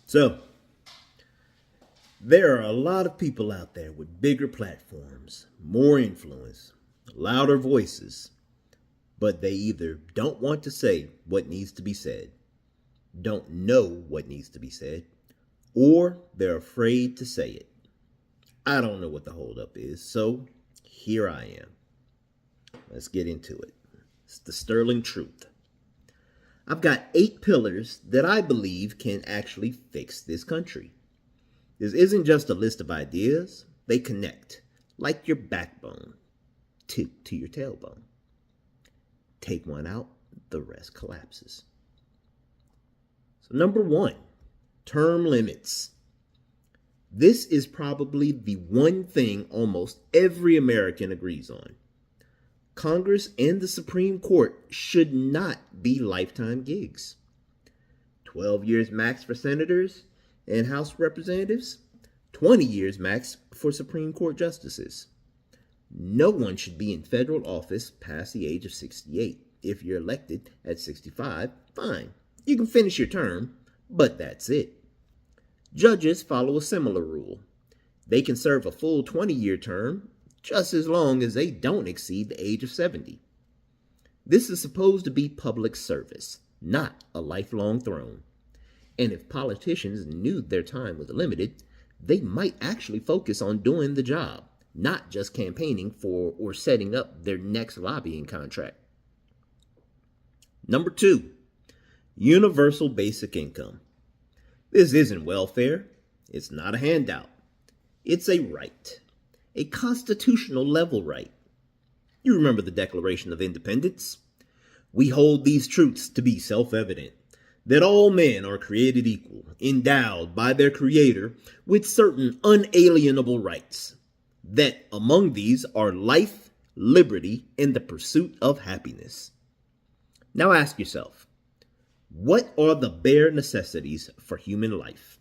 So, there are a lot of people out there with bigger platforms, more influence, louder voices, but they either don't want to say what needs to be said, don't know what needs to be said, or they're afraid to say it. I don't know what the holdup is, so here I am. Let's get into it. It's the sterling truth. I've got 8 pillars that I believe can actually fix this country. This isn't just a list of ideas. They connect, like your backbone to your tailbone. Take one out, the rest collapses. So number 1, term limits. This is probably the one thing almost every American agrees on. Congress and the Supreme Court should not be lifetime gigs. 12 years max for senators and House representatives, 20 years max for Supreme Court justices. No one should be in federal office past the age of 68. If you're elected at 65, fine. You can finish your term, but that's it. Judges follow a similar rule. They can serve a full 20-year term just as long as they don't exceed the age of 70. This is supposed to be public service, not a lifelong throne. And if politicians knew their time was limited, they might actually focus on doing the job, not just campaigning for or setting up their next lobbying contract. Number 2, universal basic income. This isn't welfare. It's not a handout. It's a right, a constitutional level right. You remember the Declaration of Independence? We hold these truths to be self-evident, that all men are created equal, endowed by their Creator with certain unalienable rights, that among these are life, liberty, and the pursuit of happiness. Now ask yourself, what are the bare necessities for human life?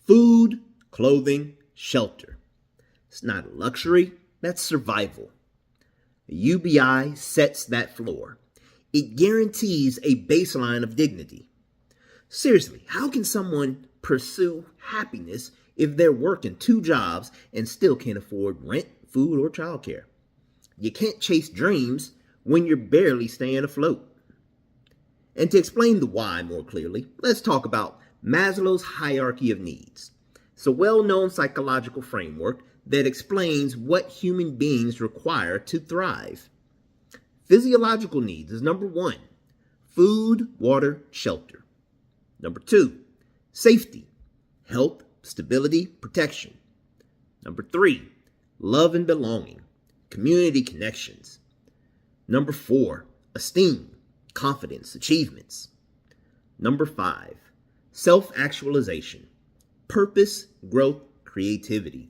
Food, clothing, shelter. It's not luxury, that's survival. The UBI sets that floor. It guarantees a baseline of dignity. Seriously, how can someone pursue happiness if they're working 2 jobs and still can't afford rent, food, or childcare? You can't chase dreams when you're barely staying afloat. And to explain the why more clearly, let's talk about Maslow's hierarchy of needs. It's a well-known psychological framework that explains what human beings require to thrive. Physiological needs is number 1, food, water, shelter. Number 2, safety, health, stability, protection. Number 3, love and belonging, community connections. Number 4, esteem, confidence, achievements. Number 5, self-actualization, purpose, growth, creativity.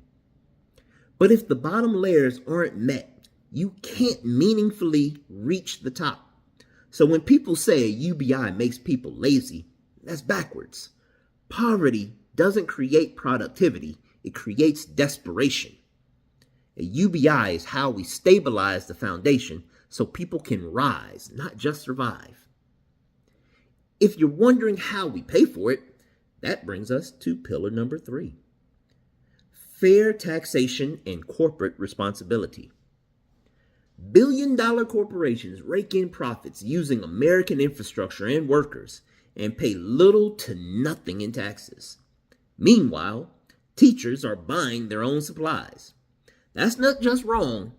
But if the bottom layers aren't met, you can't meaningfully reach the top. So when people say a UBI makes people lazy, that's backwards. Poverty doesn't create productivity, it creates desperation. A UBI is how we stabilize the foundation so people can rise, not just survive. If you're wondering how we pay for it, that brings us to pillar number 3. Fair taxation and corporate responsibility. Billion-dollar corporations rake in profits using American infrastructure and workers and pay little to nothing in taxes. Meanwhile, teachers are buying their own supplies. That's not just wrong,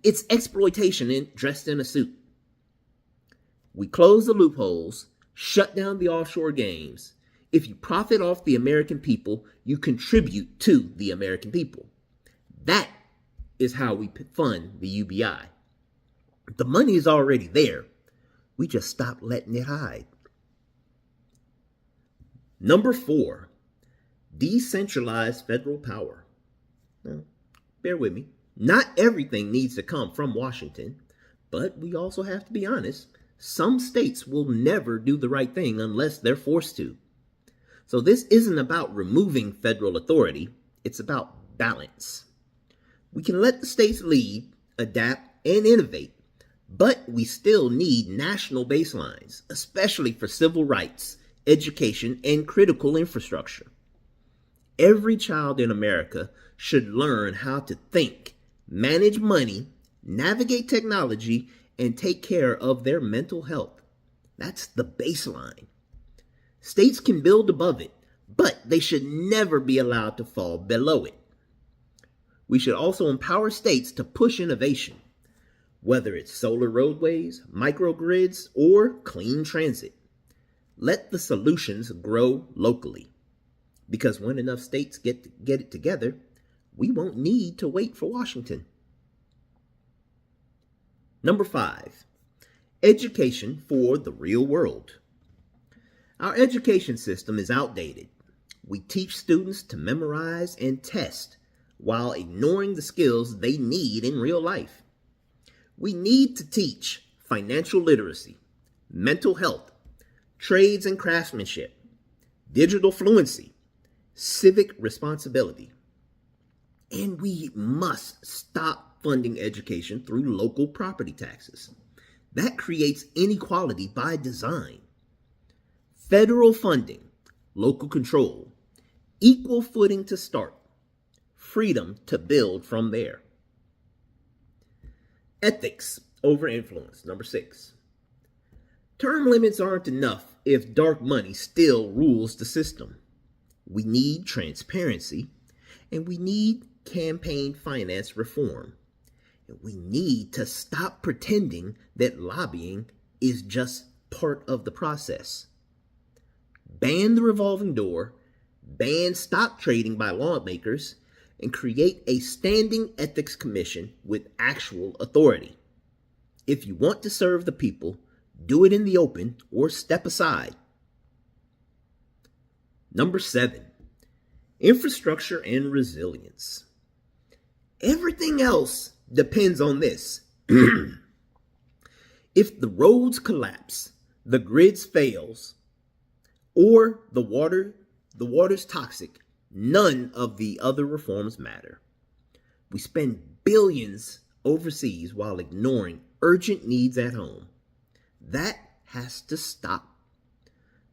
it's exploitation dressed in a suit. We close the loopholes, shut down the offshore games. If you profit off the American people, you contribute to the American people. That is how we fund the UBI. The money is already there. We just stop letting it hide. Number 4, decentralized federal power. Now, bear with me. Not everything needs to come from Washington, but we also have to be honest. Some states will never do the right thing unless they're forced to. So this isn't about removing federal authority. It's about balance. We can let the states lead, adapt, and innovate, but we still need national baselines, especially for civil rights, education, and critical infrastructure. Every child in America should learn how to think, manage money, navigate technology, and take care of their mental health. That's the baseline. States can build above it, but they should never be allowed to fall below it. We should also empower states to push innovation, whether it's solar roadways, microgrids, or clean transit. Let the solutions grow locally, because when enough states get it together, we won't need to wait for Washington. Number 5, education for the real world. Our education system is outdated. We teach students to memorize and test while ignoring the skills they need in real life. We need to teach financial literacy, mental health, trades and craftsmanship, digital fluency, civic responsibility. And we must stop funding education through local property taxes. That creates inequality by design. Federal funding, local control, equal footing to start, freedom to build from there. Ethics over influence, number 6. Term limits aren't enough if dark money still rules the system. We need transparency, and we need campaign finance reform. And we need to stop pretending that lobbying is just part of the process. Ban the revolving door, ban stock trading by lawmakers, and create a standing ethics commission with actual authority. If you want to serve the people, do it in the open or step aside. Number 7, infrastructure and resilience. Everything else depends on this. If the roads collapse, the grids fails, or the water's toxic, none of the other reforms matter. We spend billions overseas while ignoring urgent needs at home. That has to stop.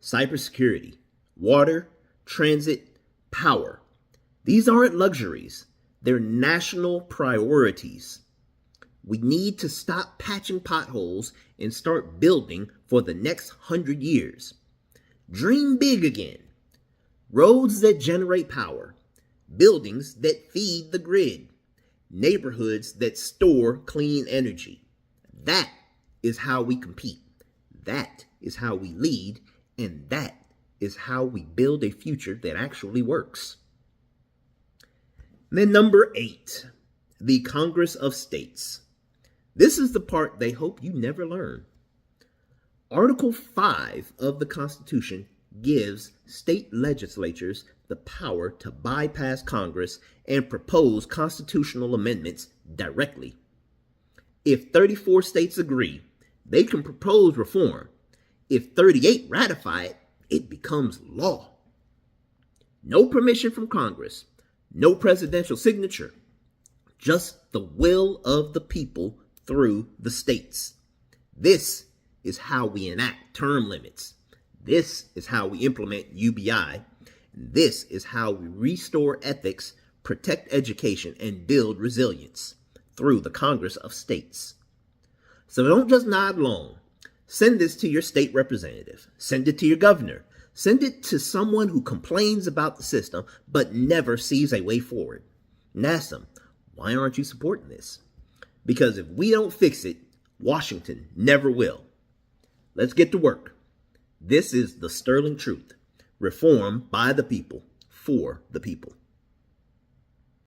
Cybersecurity, water, transit, power. These aren't luxuries. They're national priorities. We need to stop patching potholes and start building for the next 100 years. Dream big again. Roads that generate power, buildings that feed the grid, neighborhoods that store clean energy. That is how we compete. That is how we lead, and that is how we build a future that actually works. Then number 8, the Congress of States. This is the part they hope you never learn. Article 5 of the Constitution gives state legislatures the power to bypass Congress and propose constitutional amendments directly. If 34 states agree, they can propose reform. If 38 ratify it, it becomes law. No permission from Congress, no presidential signature, just the will of the people through the states. This is how we enact term limits. This is how we implement UBI. This is how we restore ethics, protect education, and build resilience through the Congress of States. So don't just nod along. Send this to your state representative. Send it to your governor. Send it to someone who complains about the system but never sees a way forward. And ask them, why aren't you supporting this? Because if we don't fix it, Washington never will. Let's get to work. This is the sterling truth. Reform by the people, for the people.